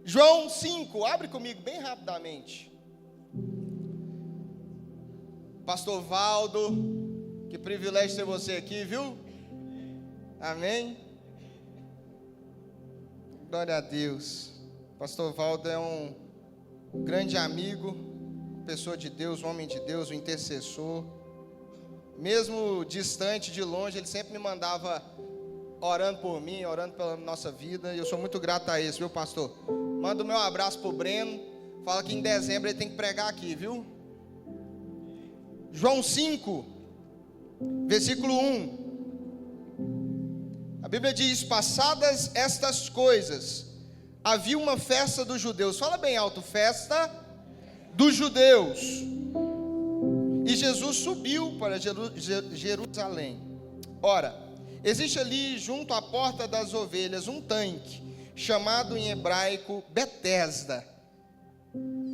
João 5, abre comigo bem rapidamente. Pastor Valdo, que privilégio ter você aqui, viu? Amém? Glória a Deus. Pastor Valdo é um grande amigo, pessoa de Deus, um homem de Deus, um intercessor. Mesmo distante, de longe, ele sempre me mandava orando por mim, orando pela nossa vida. E eu sou muito grato a isso, viu, pastor? Manda o meu abraço pro Breno. Fala que em dezembro ele tem que pregar aqui, viu? João 5, versículo 1. A Bíblia diz: passadas estas coisas, havia uma festa dos judeus. Fala bem alto, festa dos judeus. E Jesus subiu para Jerusalém. Ora, existe ali junto à porta das ovelhas um tanque, chamado em hebraico Betesda.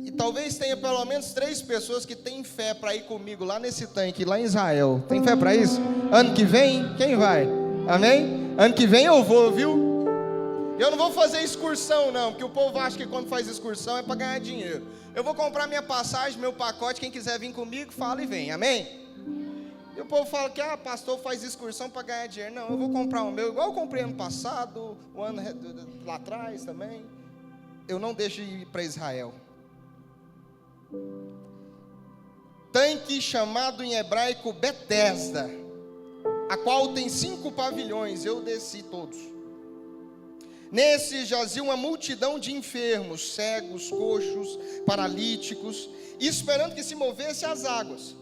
E talvez tenha pelo menos 3 pessoas que têm fé para ir comigo lá nesse tanque, lá em Israel. Tem fé para isso? Ano que vem, quem vai? Amém? Ano que vem eu vou, viu? Eu não vou fazer excursão não, porque o povo acha que quando faz excursão é para ganhar dinheiro. Eu vou comprar minha passagem, meu pacote, quem quiser vir comigo, fala e vem, amém? E o povo fala que, pastor faz excursão para ganhar dinheiro. Não, eu vou comprar o meu, igual eu comprei ano passado, o ano lá atrás também. Eu não deixo de ir para Israel. Tanque chamado em hebraico Betesda, a qual tem 5 pavilhões, eu desci todos. Nesse jazia uma multidão de enfermos, cegos, coxos, paralíticos, esperando que se movesse as águas.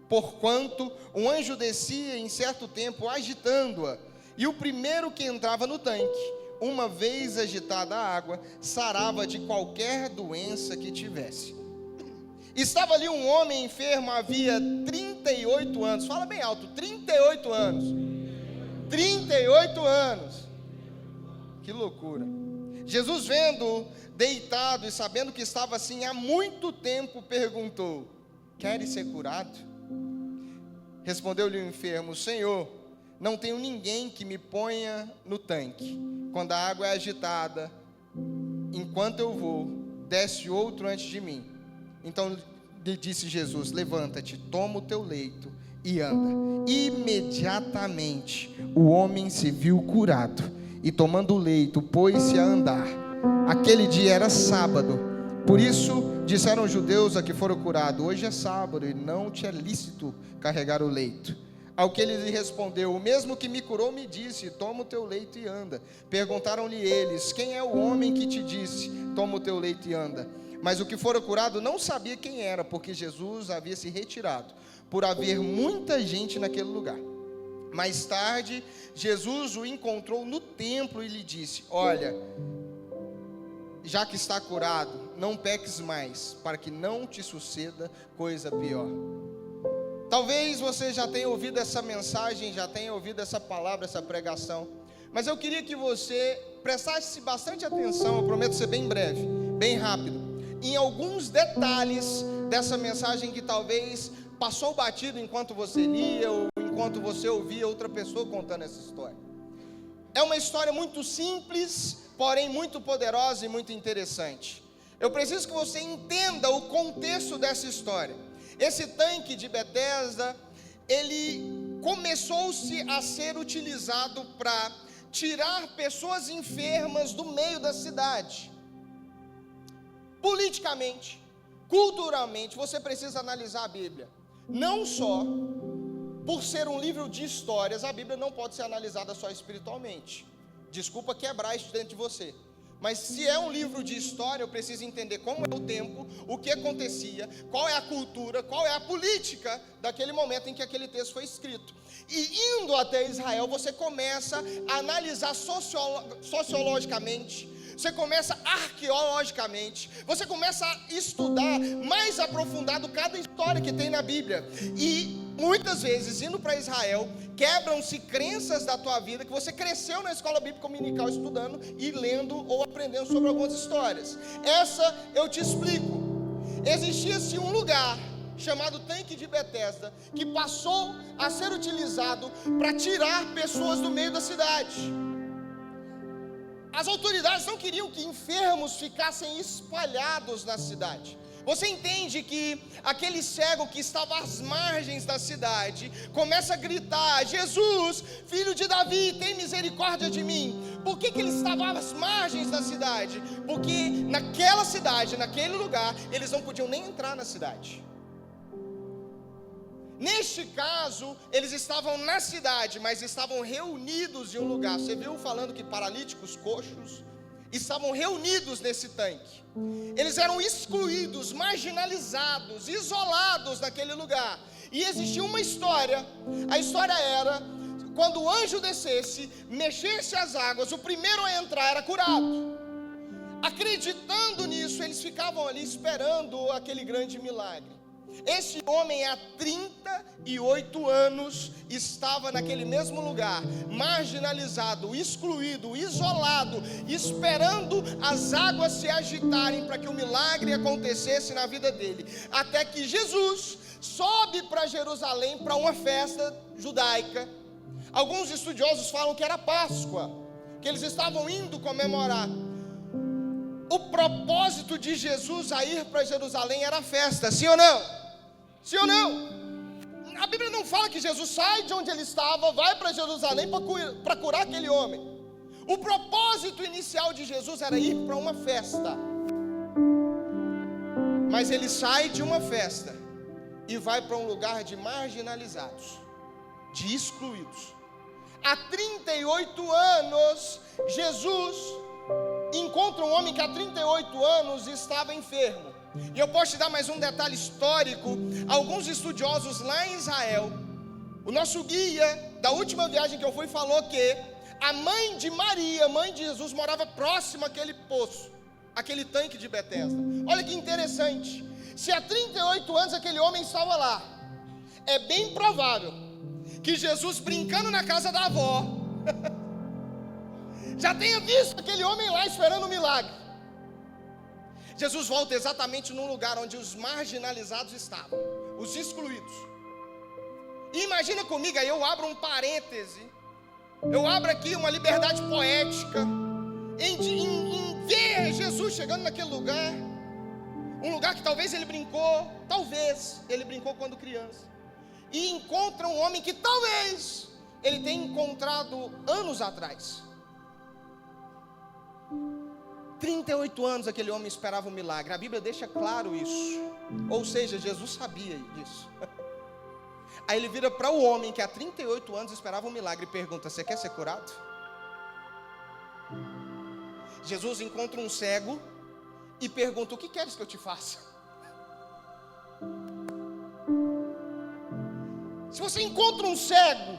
Porquanto um anjo descia em certo tempo agitando-a, e o primeiro que entrava no tanque, uma vez agitada a água, sarava de qualquer doença que tivesse. Estava ali um homem enfermo, havia 38 anos, fala bem alto, 38 anos, 38 anos, que loucura. Jesus, vendo-o deitado e sabendo que estava assim há muito tempo, perguntou: queres ser curado? Respondeu-lhe o enfermo: Senhor, não tenho ninguém que me ponha no tanque. Quando a água é agitada, enquanto eu vou, desce outro antes de mim. Então lhe disse Jesus: levanta-te, toma o teu leito e anda. Imediatamente o homem se viu curado, e tomando o leito, pôs-se a andar. Aquele dia era sábado. Por isso disseram os judeus a que foram curados: hoje é sábado e não te é lícito carregar o leito. Ao que ele lhe respondeu: o mesmo que me curou me disse: toma o teu leito e anda. Perguntaram-lhe eles: quem é o homem que te disse: toma o teu leito e anda? Mas o que fora curado não sabia quem era, porque Jesus havia se retirado, por haver muita gente naquele lugar. Mais tarde, Jesus o encontrou no templo e lhe disse: olha, já que está curado, não peques mais, para que não te suceda coisa pior. Talvez você já tenha ouvido essa mensagem, já tenha ouvido essa palavra, essa pregação, mas eu queria que você prestasse bastante atenção. Eu prometo ser bem breve, bem rápido, em alguns detalhes dessa mensagem que talvez passou batido enquanto você lia ou enquanto você ouvia outra pessoa contando essa história. É uma história muito simples, porém muito poderosa e muito interessante. Eu preciso que você entenda o contexto dessa história. Esse tanque de Betesda, ele começou-se a ser utilizado para tirar pessoas enfermas do meio da cidade. Politicamente, culturalmente, você precisa analisar a Bíblia. Não só por ser um livro de histórias, a Bíblia não pode ser analisada só espiritualmente. Desculpa quebrar isso dentro de você. Mas se é um livro de história, eu preciso entender como é o tempo, o que acontecia, qual é a cultura, qual é a política daquele momento em que aquele texto foi escrito. E indo até Israel, você começa a analisar sociologicamente, você começa arqueologicamente, você começa a estudar mais aprofundado cada história que tem na Bíblia. E muitas vezes, indo para Israel, quebram-se crenças da tua vida que você cresceu na escola bíblica dominical estudando e lendo ou aprendendo sobre algumas histórias. Essa eu te explico. Existia-se um lugar chamado Tanque de Betesda, que passou a ser utilizado para tirar pessoas do meio da cidade. As autoridades não queriam que enfermos ficassem espalhados na cidade. Você entende que aquele cego que estava às margens da cidade começa a gritar: Jesus, filho de Davi, tem misericórdia de mim. Por que ele estava às margens da cidade? Porque naquela cidade, naquele lugar, eles não podiam nem entrar na cidade. Neste caso, eles estavam na cidade, mas estavam reunidos em um lugar. Você viu falando que paralíticos, coxos, estavam reunidos nesse tanque. Eles eram excluídos, marginalizados, isolados naquele lugar. E existia uma história. A história era: quando o anjo descesse, mexesse as águas, o primeiro a entrar era curado. Acreditando nisso, eles ficavam ali esperando aquele grande milagre. Esse homem há 38 anos estava naquele mesmo lugar, marginalizado, excluído, isolado, esperando as águas se agitarem para que o milagre acontecesse na vida dele. Até que Jesus sobe para Jerusalém para uma festa judaica. Alguns estudiosos falam que era Páscoa, que eles estavam indo comemorar. O propósito de Jesus a ir para Jerusalém era a festa, sim ou não? Sim ou não? A Bíblia não fala que Jesus sai de onde ele estava, vai para Jerusalém para curar aquele homem. O propósito inicial de Jesus era ir para uma festa. Mas ele sai de uma festa e vai para um lugar de marginalizados, de excluídos. Há 38 anos, Jesus encontra um homem que há 38 anos estava enfermo. E eu posso te dar mais um detalhe histórico. Alguns estudiosos lá em Israel, o nosso guia da última viagem que eu fui, falou que a mãe de Maria, mãe de Jesus, morava próximo àquele poço, aquele tanque de Betesda. Olha que interessante. Se há 38 anos aquele homem estava lá, é bem provável que Jesus, brincando na casa da avó, já tenha visto aquele homem lá esperando um milagre. Jesus volta exatamente no lugar onde os marginalizados estavam, os excluídos. E imagina comigo, aí eu abro um parêntese, eu abro aqui uma liberdade poética, em ver Jesus chegando naquele lugar, um lugar que talvez ele brincou quando criança, e encontra um homem que talvez ele tenha encontrado anos atrás. 38 anos aquele homem esperava um milagre. A Bíblia deixa claro isso. Ou seja, Jesus sabia disso. Aí ele vira para o homem que há 38 anos esperava um milagre e pergunta: você quer ser curado? Jesus encontra um cego e pergunta: o que queres que eu te faça? Se você encontra um cego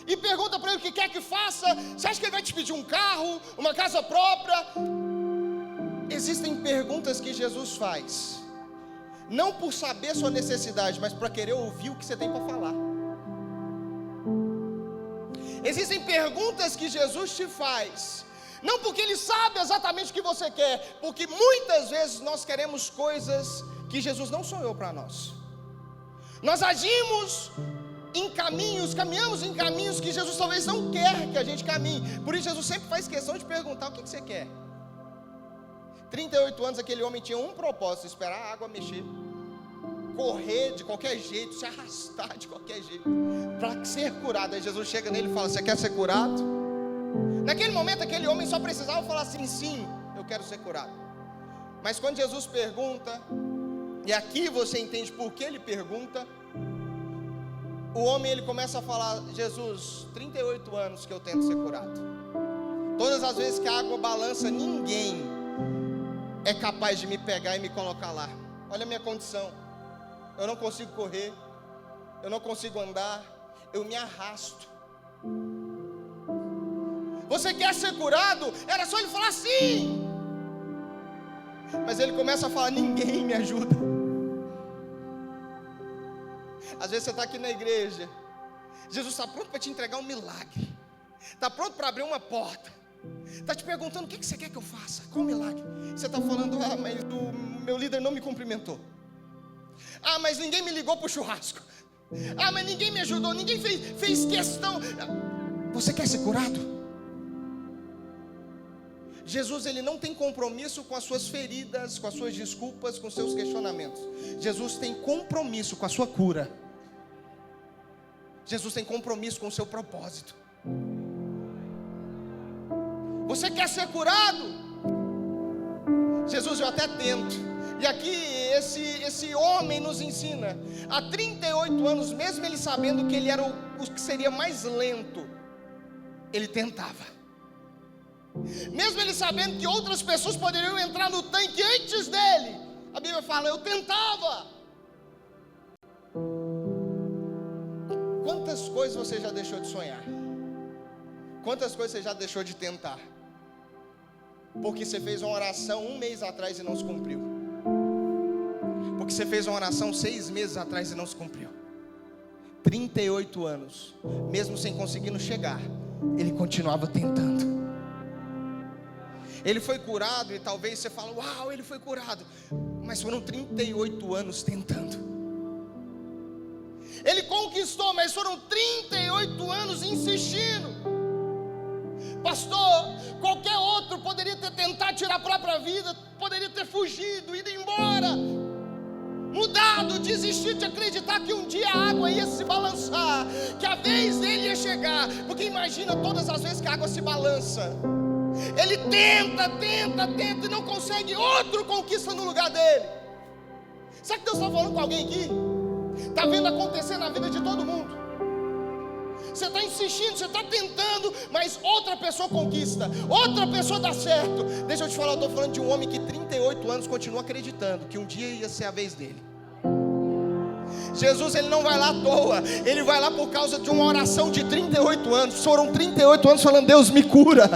e pergunta para ele o que quer que faça, você acha que ele vai te pedir um carro, uma casa própria? Existem perguntas que Jesus faz, não por saber sua necessidade, mas para querer ouvir o que você tem para falar. Existem perguntas que Jesus te faz, não porque Ele sabe exatamente o que você quer, porque muitas vezes nós queremos coisas que Jesus não sonhou para nós. Nós agimos em caminhos, caminhamos em caminhos que Jesus talvez não quer que a gente caminhe. Por isso Jesus sempre faz questão de perguntar: o que você quer? 38 anos aquele homem tinha um propósito: esperar a água mexer, correr de qualquer jeito, se arrastar de qualquer jeito, para ser curado. Aí Jesus chega nele e fala: você quer ser curado? Naquele momento aquele homem só precisava falar assim: sim, eu quero ser curado. Mas quando Jesus pergunta, e aqui você entende por que ele pergunta, o homem ele começa a falar: Jesus, 38 anos que eu tento ser curado. Todas as vezes que a água balança, ninguém é capaz de me pegar e me colocar lá. Olha a minha condição. Eu não consigo correr, eu não consigo andar, eu me arrasto. Você quer ser curado? Era só ele falar sim. Mas ele começa a falar: ninguém me ajuda. Às vezes você está aqui na igreja, Jesus está pronto para te entregar um milagre, está pronto para abrir uma porta, está te perguntando: o que você quer que eu faça? Qual milagre? Você está falando: mas o meu líder não me cumprimentou. Mas ninguém me ligou para o churrasco. Mas ninguém me ajudou, ninguém fez questão. Você quer ser curado? Jesus, ele não tem compromisso com as suas feridas, com as suas desculpas, com os seus questionamentos. Jesus tem compromisso com a sua cura. Jesus tem compromisso com o seu propósito. Você quer ser curado? Jesus, eu até tento. E aqui esse homem nos ensina. Há 38 anos, mesmo ele sabendo que ele era o que seria mais lento, ele tentava. Mesmo ele sabendo que outras pessoas poderiam entrar no tanque antes dele, a Bíblia fala, eu tentava. Quantas coisas você já deixou de sonhar? Quantas coisas você já deixou de tentar? Porque você fez uma oração 1 mês atrás e não se cumpriu. Porque você fez uma oração 6 meses atrás e não se cumpriu. 38 anos, mesmo sem conseguir chegar, ele continuava tentando. Ele foi curado e talvez você fale, uau, ele foi curado. Mas foram 38 anos tentando. Ele conquistou, mas foram 38 anos insistindo. Pastor, qualquer outro poderia ter tentado tirar a própria vida, poderia ter fugido, ido embora, mudado, desistido de acreditar que um dia a água ia se balançar, que a vez dele ia chegar. Porque imagina todas as vezes que a água se balança, ele tenta e não consegue, outro conquista no lugar dele. Sabe que Deus está falando com alguém aqui? Está vendo acontecer na vida de todo mundo. Você está insistindo, você está tentando, mas outra pessoa conquista, outra pessoa dá certo. Deixa eu te falar, eu estou falando de um homem que 38 anos continua acreditando que um dia ia ser a vez dele. Jesus, ele não vai lá à toa, ele vai lá por causa de uma oração de 38 anos. Foram 38 anos falando, Deus me cura.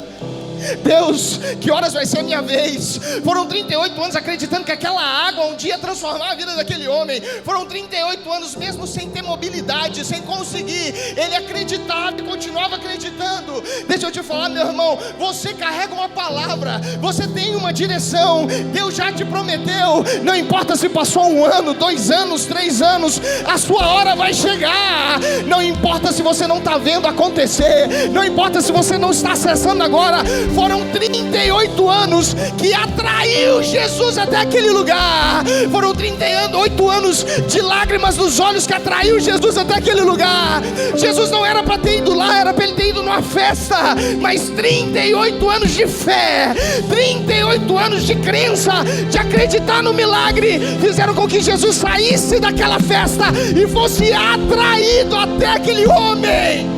Deus, que horas vai ser a minha vez? Foram 38 anos acreditando que aquela água um dia ia transformar a vida daquele homem. Foram 38 anos mesmo sem ter mobilidade, sem conseguir, ele acreditava e continuava acreditando. Deixa eu te falar, meu irmão, você carrega uma palavra, você tem uma direção, Deus já te prometeu. Não importa se passou 1 ano, 2 anos, 3 anos, a sua hora vai chegar. Não importa se você não está vendo acontecer, não importa se você não está acessando agora. Foram 38 anos que atraiu Jesus até aquele lugar. Foram 38 anos de lágrimas nos olhos que atraiu Jesus até aquele lugar. Jesus não era para ter ido lá, era para ele ter ido numa festa. Mas 38 anos de fé, 38 anos de crença, de acreditar no milagre, fizeram com que Jesus saísse daquela festa e fosse atraído até aquele homem.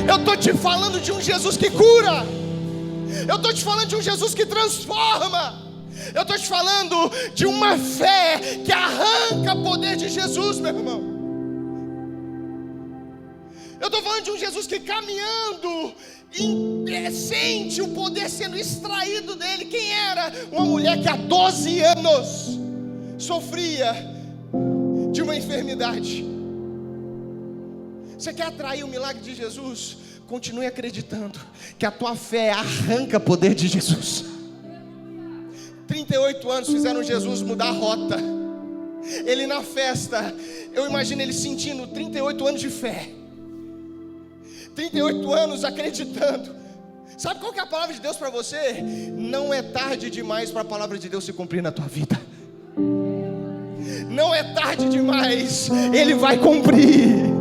Eu estou te falando de um Jesus que cura. Eu estou te falando de um Jesus que transforma. Eu estou te falando de uma fé que arranca poder de Jesus, meu irmão. Eu estou falando de um Jesus que caminhando sente o poder sendo extraído dele. Quem era? Uma mulher que há 12 anos sofria de uma enfermidade. Você quer atrair o milagre de Jesus? Continue acreditando que a tua fé arranca poder de Jesus. 38 anos fizeram Jesus mudar a rota. Ele na festa, eu imagino ele sentindo 38 anos de fé, 38 anos acreditando. Sabe qual que é a palavra de Deus para você? Não é tarde demais para a palavra de Deus se cumprir na tua vida. Não é tarde demais, Ele vai cumprir.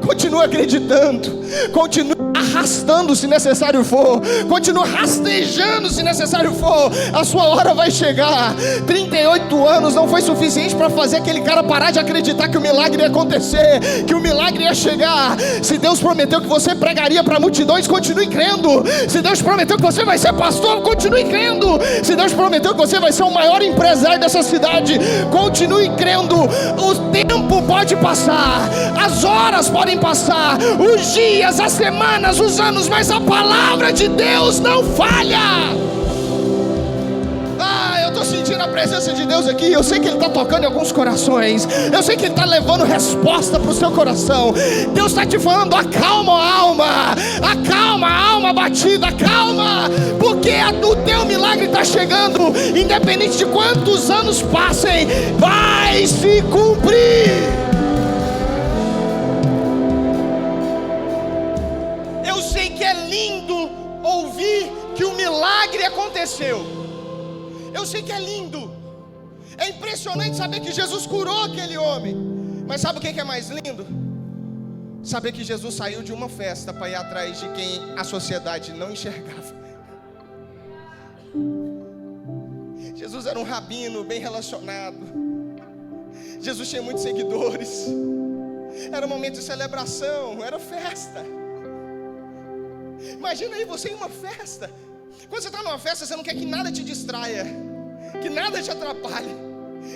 Continua acreditando, continua arrastando se necessário for, continua rastejando se necessário for, a sua hora vai chegar. 38 anos não foi suficiente para fazer aquele cara parar de acreditar que o milagre ia acontecer, que o milagre ia chegar. Se Deus prometeu que você pregaria para multidões, continue crendo. Se Deus prometeu que você vai ser pastor, continue crendo. Se Deus prometeu que você vai ser o maior empresário dessa cidade, continue crendo. O tempo pode passar, as horas podem passar, os dias, as semanas, os anos, mas a palavra de Deus não falha. Eu estou sentindo a presença de Deus aqui. Eu sei que Ele está tocando em alguns corações, eu sei que Ele está levando resposta para o seu coração. Deus está te falando, acalma a alma batida, calma, porque o teu milagre está chegando. Independente de quantos anos passem, vai se cumprir. Eu sei que é lindo que o milagre aconteceu. Eu sei que é lindo, é impressionante saber que Jesus curou aquele homem. Mas sabe o que é mais lindo? Saber que Jesus saiu de uma festa para ir atrás de quem a sociedade não enxergava. Jesus era um rabino bem relacionado. Jesus tinha muitos seguidores. Era um momento de celebração, era festa. Imagina aí você em uma festa. Quando você está numa festa, você não quer que nada te distraia, que nada te atrapalhe.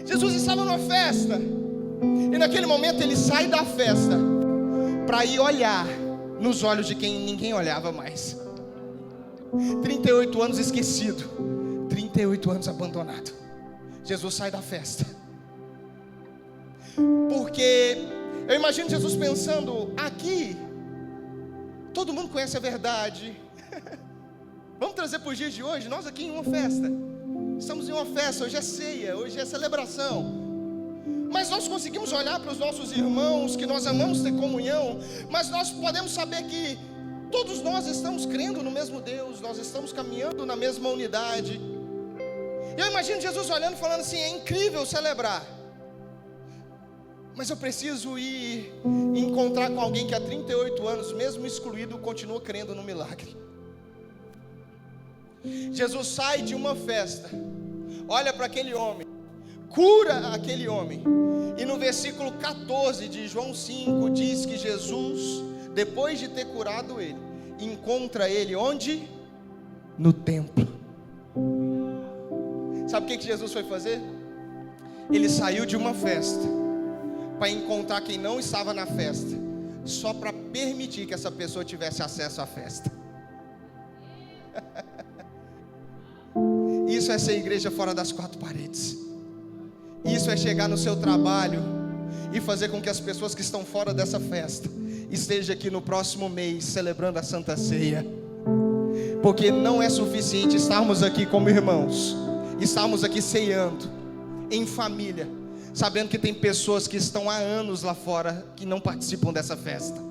Jesus estava numa festa, e naquele momento ele sai da festa para ir olhar nos olhos de quem ninguém olhava mais. 38 anos esquecido, 38 anos abandonado. Jesus sai da festa, porque eu imagino Jesus pensando: aqui todo mundo conhece a verdade. Vamos trazer para os dias de hoje, nós aqui em uma festa. Estamos em uma festa, hoje é ceia, hoje é celebração. Mas nós conseguimos olhar para os nossos irmãos, que nós amamos ter comunhão, mas nós podemos saber que todos nós estamos crendo no mesmo Deus, nós estamos caminhando na mesma unidade. Eu imagino Jesus olhando e falando assim: é incrível celebrar, mas eu preciso ir encontrar com alguém que há 38 anos, mesmo excluído, continua crendo no milagre. Jesus sai de uma festa, olha para aquele homem, cura aquele homem, e no versículo 14 de João 5 diz que Jesus, depois de ter curado ele, encontra ele onde? No templo. Sabe o que Jesus foi fazer? Ele saiu de uma festa para encontrar quem não estava na festa, só para permitir que essa pessoa tivesse acesso à festa. Isso é ser igreja fora das quatro paredes. Isso é chegar no seu trabalho e fazer com que as pessoas que estão fora dessa festa estejam aqui no próximo mês celebrando a Santa Ceia. Porque não é suficiente estarmos aqui como irmãos, estarmos aqui ceando em família, sabendo que tem pessoas que estão há anos lá fora que não participam dessa festa.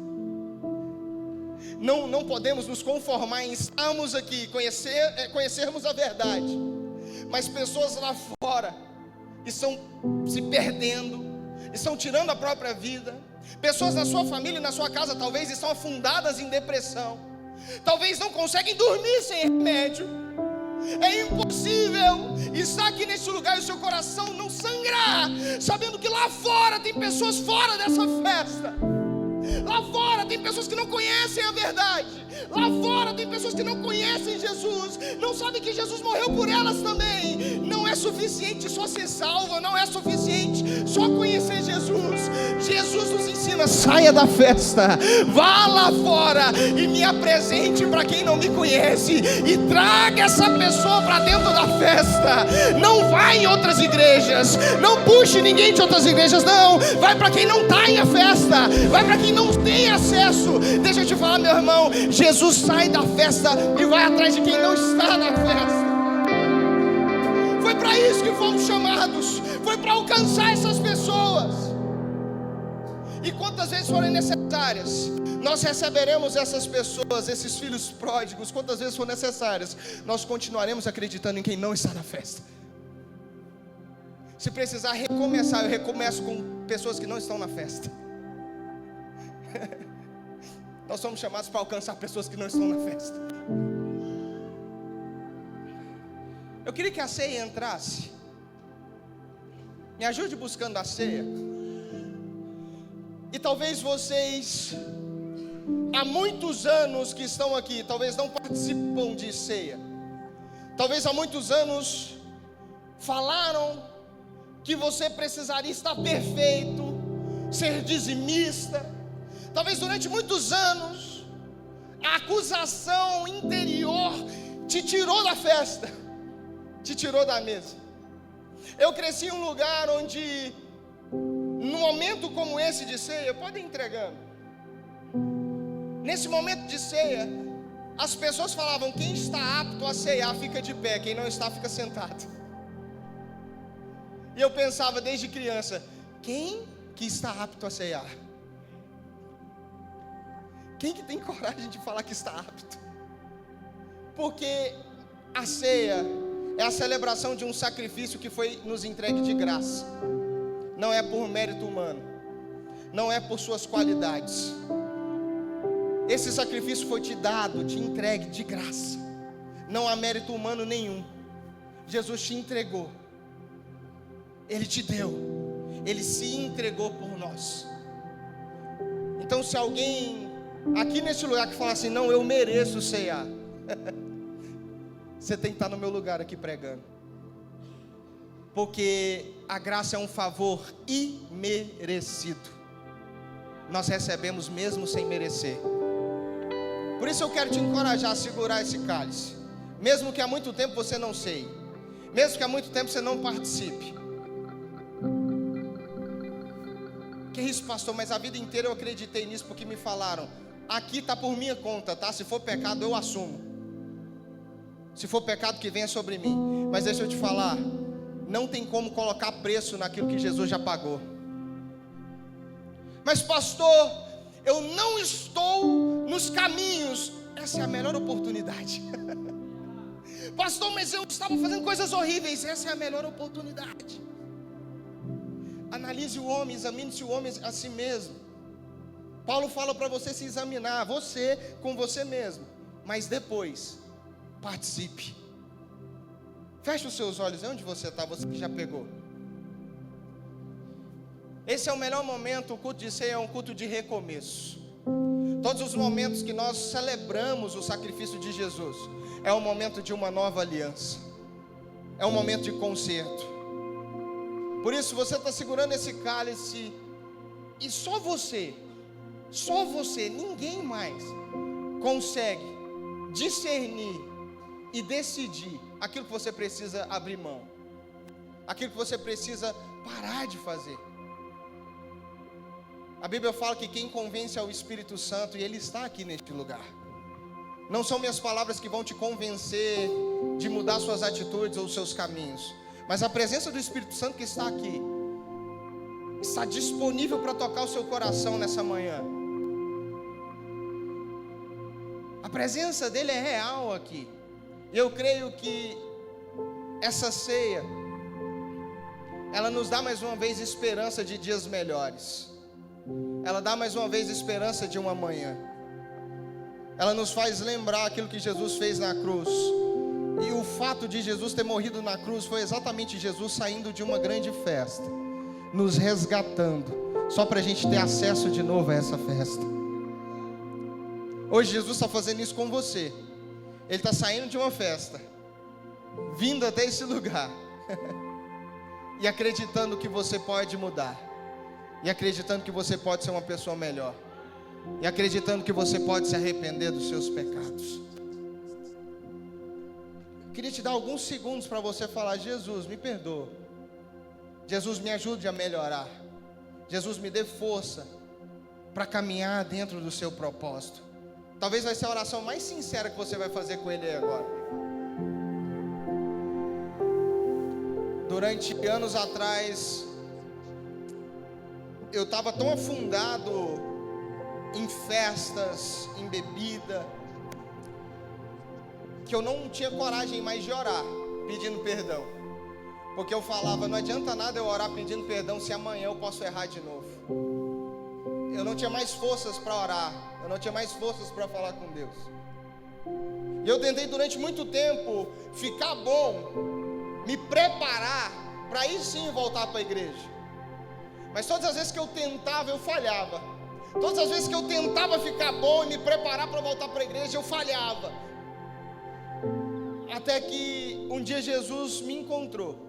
Não podemos nos conformar em estarmos aqui, conhecermos a verdade, mas pessoas lá fora estão se perdendo, estão tirando a própria vida. Pessoas na sua família e na sua casa talvez estão afundadas em depressão, talvez não conseguem dormir sem remédio. É impossível estar aqui nesse lugar e o seu coração não sangrar, sabendo que lá fora tem pessoas fora dessa festa. Lá fora tem pessoas que não conhecem a verdade. Lá fora tem pessoas que não conhecem Jesus, não sabem que Jesus morreu por elas também. Não é suficiente só ser salvo, não é suficiente só conhecer Jesus. Jesus nos ensina: saia da festa, vá lá fora e me apresente para quem não me conhece, e traga essa pessoa para dentro da festa. Não vai em outras igrejas, não puxe ninguém de outras igrejas, não. Vai para quem não está em a festa, vai para quem não tem acesso. Deixa eu te falar, meu irmão, Jesus sai da festa e vai atrás de quem não está na festa. Foi para isso que fomos chamados, foi para alcançar essas pessoas. E quantas vezes forem necessárias, nós receberemos essas pessoas, esses filhos pródigos. Quantas vezes for necessárias, nós continuaremos acreditando em quem não está na festa. Se precisar recomeçar, eu recomeço com pessoas que não estão na festa. Nós somos chamados para alcançar pessoas que não estão na festa. Eu queria que a ceia entrasse. Me ajude buscando a ceia. E talvez vocês, há muitos anos que estão aqui, talvez não participam de ceia. Talvez há muitos anos falaram que você precisaria estar perfeito, ser dizimista. Talvez durante muitos anos a acusação interior te tirou da festa, te tirou da mesa. Eu cresci em um lugar onde, num momento como esse de ceia, pode ir entregando. Nesse momento de ceia, as pessoas falavam: quem está apto a ceiar fica de pé, quem não está fica sentado. E eu pensava desde criança: quem que está apto a ceiar? Quem que tem coragem de falar que está apto? Porque a ceia é a celebração de um sacrifício que foi nos entregue de graça. Não é por mérito humano, não é por suas qualidades. Esse sacrifício foi te dado, te entregue de graça. Não há mérito humano nenhum. Jesus te entregou. Ele te deu. Ele se entregou por nós. Então, se alguém aqui nesse lugar que fala assim, não, eu mereço ceiar, você tem que estar no meu lugar aqui pregando. Porque a graça é um favor imerecido. Nós recebemos mesmo sem merecer. Por isso eu quero te encorajar a segurar esse cálice. Mesmo que há muito tempo você não ceie. Mesmo que há muito tempo você não participe. Que isso, pastor? Mas a vida inteira eu acreditei nisso porque me falaram. Aqui está por minha conta, tá? Se for pecado eu assumo. Se for pecado que venha sobre mim. Mas deixa eu te falar, não tem como colocar preço naquilo que Jesus já pagou. Mas pastor, eu não estou nos caminhos. Essa é a melhor oportunidade. Pastor, mas eu estava fazendo coisas horríveis. Essa é a melhor oportunidade. Analise o homem, examine-se o homem a si mesmo. Paulo fala para você se examinar, você com você mesmo. Mas depois, participe. Feche os seus olhos, onde você está, você que já pegou. Esse é o melhor momento, o culto de ceia é um culto de recomeço. Todos os momentos que nós celebramos o sacrifício de Jesus, é um momento de uma nova aliança. É um momento de conserto. Por isso você está segurando esse cálice, e só você, ninguém mais consegue discernir e decidir aquilo que você precisa abrir mão, aquilo que você precisa parar de fazer. A Bíblia fala que quem convence é o Espírito Santo, e Ele está aqui neste lugar. Não são minhas palavras que vão te convencer de mudar suas atitudes ou seus caminhos, mas a presença do Espírito Santo que está aqui, está disponível para tocar o seu coração nessa manhã. A presença dele é real aqui. Eu creio que essa ceia, ela nos dá mais uma vez esperança de dias melhores. Ela dá mais uma vez esperança de uma manhã. Ela nos faz lembrar aquilo que Jesus fez na cruz. E o fato de Jesus ter morrido na cruz foi exatamente Jesus saindo de uma grande festa, nos resgatando, só para a gente ter acesso de novo a essa festa. Hoje Jesus está fazendo isso com você. Ele está saindo de uma festa, vindo até esse lugar e acreditando que você pode mudar, e acreditando que você pode ser uma pessoa melhor, e acreditando que você pode se arrepender dos seus pecados. Queria te dar alguns segundos para você falar: Jesus, me perdoa. Jesus, me ajude a melhorar. Jesus, me dê força para caminhar dentro do seu propósito. Talvez vai ser a oração mais sincera que você vai fazer com Ele aí agora. Durante anos atrás, eu estava tão afundado em festas, em bebida, que eu não tinha coragem mais de orar pedindo perdão, porque eu falava, não adianta nada eu orar pedindo perdão se amanhã eu posso errar de novo. Eu não tinha mais forças para orar, eu não tinha mais forças para falar com Deus. E eu tentei durante muito tempo ficar bom, me preparar para aí sim voltar para a igreja. Mas todas as vezes que eu tentava, eu falhava. Todas as vezes que eu tentava ficar bom e me preparar para voltar para a igreja, eu falhava. Até que um dia Jesus me encontrou.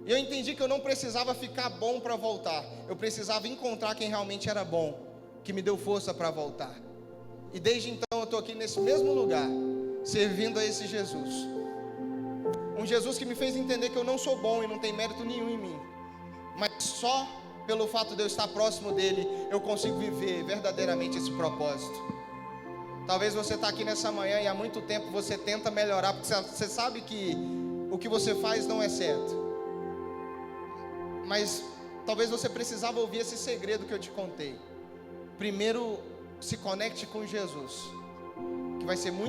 E eu entendi que eu não precisava ficar bom para voltar. Eu precisava encontrar quem realmente era bom, que me deu força para voltar. E desde então eu estou aqui nesse mesmo lugar, servindo a esse Jesus. Um Jesus que me fez entender que eu não sou bom e não tem mérito nenhum em mim. Mas só pelo fato de eu estar próximo dele, eu consigo viver verdadeiramente esse propósito. Talvez você está aqui nessa manhã e há muito tempo você tenta melhorar, porque você sabe que o que você faz não é certo. Mas talvez você precisava ouvir esse segredo que eu te contei. Primeiro, se conecte com Jesus, que vai ser muito